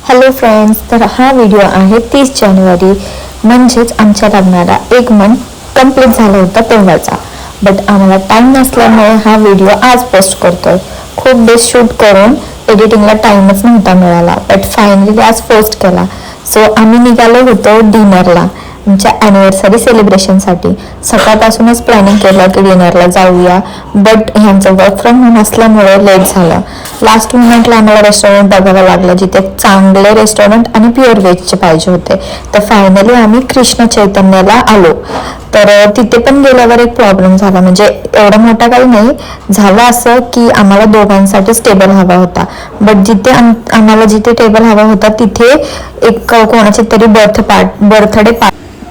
Hello friends, तर हा video आहे 30 जानेवारी म्हणजेच आमच्या लग्नाला 1 मंथ कंप्लीट झाला होता तेव्हाचा. बट आम्हाला टाइम नसल्यामुळे हा व्हिडिओ आज पोस्ट करतोय. खूप डेज शूट करून एडिटिंगला टाइमच नव्हता मिळाला, बट फायनली आज पोस्ट केला. सो आम्ही निघालो होतो डिनरला, आमच्या ॲनिव्हर्सरी सेलिब्रेशनसाठी. सकाळपासूनच प्लॅनिंग केलं की डिनरला जाऊया, बट ह्यांचं वर्क फ्रॉम होम असल्यामुळे लेट झालं. लास्ट मोमेंटला आम्हाला रेस्टॉरंट बघावं लागलं जिथे चांगले रेस्टॉरंट आणि प्युअर व्हेजचे पाहिजे होते. तर फायनली आम्ही कृष्ण चैतन्याला आलो. तर तिथे पण गेल्यावर एक प्रॉब्लेम झाला, म्हणजे एवढा मोठा काही नाही झालं. असं की आम्हाला दोघांसाठीच टेबल हवा होता, बट जिथे आम्हाला जिथे टेबल हवा होता तिथे एक कोणाची तरी बर्थडे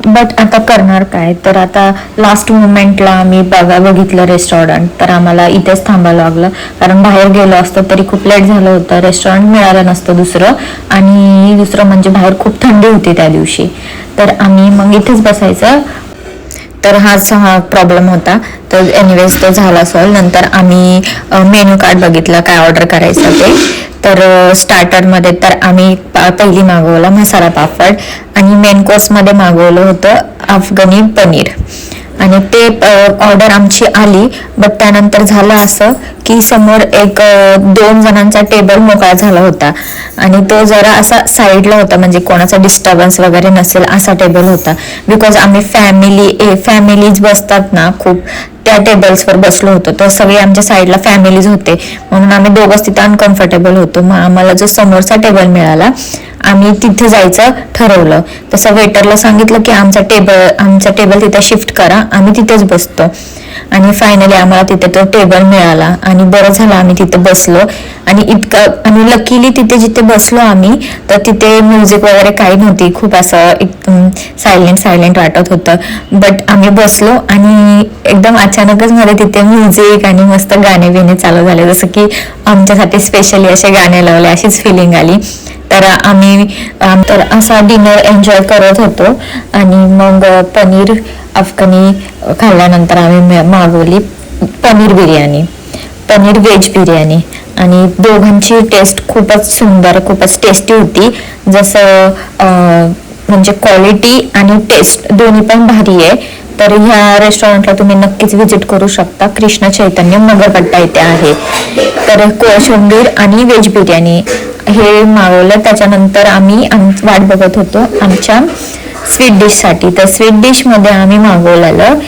बट आता करणार काय. तर आता लास्ट मोमेंटला आम्ही बघितलं रेस्टॉरंट, तर आम्हाला इथेच थांबायला लागलं, कारण बाहेर गेलो असतं तरी खूप लेट झालं होतं. रेस्टॉरंट मिळालं नसतं दुसरं, आणि दुसरं म्हणजे बाहेर खूप थंडी होती त्या दिवशी. तर आम्ही मग इथेच बसायचं. तर हाच हा प्रॉब्लेम होता. तर एनिवेज तो झाला सॉल्व. नंतर आम्ही मेन्यू कार्ड बघितलं काय ऑर्डर करायचं ते. तर स्टार्टरमध्ये तर आम्ही पहिली मागवला मसाला पापड, आणि मेन कोर्समध्ये मागवलं होतं अफगाणी पनीर. आणि ते ऑर्डर आमची आली, बट त्यानंतर झालं असं की समोर एक 2 जणांचा टेबल मोकळा झाला होता, आणि तो जरा असा साईडला होता, म्हणजे कोणाचा डिस्टर्बन्स वगैरे नसेल असा टेबल होता. बिकॉज आम्ही फॅमिलीज बसतात ना खूप, त्या टेबल्सवर बसलो होतो. तर सगळे आमच्या साईडला फॅमिलीज होते, म्हणून आम्ही दोघंच तिथं अनकम्फर्टेबल होतो. मग आम्हाला जो समोरचा टेबल मिळाला, आम्ही तिथे जायचं ठरवलं. तसं वेटरला सांगितलं की आमचा टेबल तिथे शिफ्ट करा, आम्ही तिथेच बसतो. आणि फायनली आम्हाला तिथे तो टेबल मिळाला, आणि बरं झालं आम्ही तिथे बसलो. आणि लकीली तिथे जिथे बसलो आम्ही, तर तिथे म्युझिक वगैरे काही नव्हती, खूप असं एकदम सायलेंट वाटत होतं. बट आम्ही बसलो, आणि एकदम अचानकच मध्ये तिथे म्युझिक आणि मस्त गाणे बिणे चालू झाले, जसं की आमच्यासाठी स्पेशली असे गाणे लावले, अशीच फिलिंग आली. तर आम्ही असा डिनर एन्जॉय करत होतो. आणि मग पनीर अफगाणी खाल्ल्यानंतर आम्ही मागवली पनीर व्हेज बिर्याणी. आणि दोघांची टेस्ट खूपच सुंदर, खूपच टेस्टी होती. जसं म्हणजे क्वालिटी आणि टेस्ट दोन्ही पण भारी आहे. तर ह्या रेस्टॉरंटला तुम्ही नक्कीच व्हिजिट करू शकता. कृष्ण चैतन्य मगरपट्टा इथे आहे. तर कोशिंबीर आणि व्हेज बिर्याणी हे मागवलं. त्याच्यानंतर आम्ही वाट बघत होतो आमच्या स्वीट डिशसाठी. तर स्वीट डिशमध्ये आम्ही मागवलेलं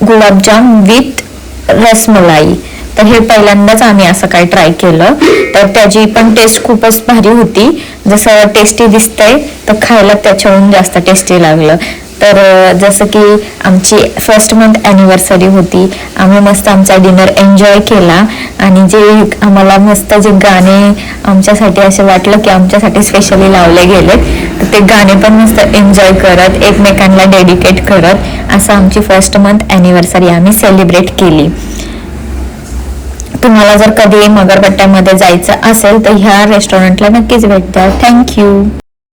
गुलाबजाम विथ रसमलाई. तर हे पहिल्यांदाच आम्ही असं काही ट्राय केलं, तर त्याची पण टेस्ट खूपच भारी होती. जसं टेस्टी दिसतंय, तर खायला त्याच्याहून जास्त टेस्टी लागलं. तर जसं की आमची फर्स्ट मंथ ॲनिव्हर्सरी होती, आम्ही मस्त आमचा डिनर एन्जॉय केला. आणि जे आम्हाला मस्त जे गाणे आमच्यासाठी असे वाटलं की आमच्यासाठी स्पेशली लावले गेले, तर ते गाणे पण मस्त एन्जॉय करत, एकमेकांना डेडिकेट करत, असं आमची फर्स्ट मंथ ॲनिव्हर्सरी आम्ही सेलिब्रेट केली. तुम्हाला जर कधी मगरपट्ट्यामध्ये जायचं असेल तर ह्या रेस्टॉरंटला नक्कीच भेट द्या. थँक्यू.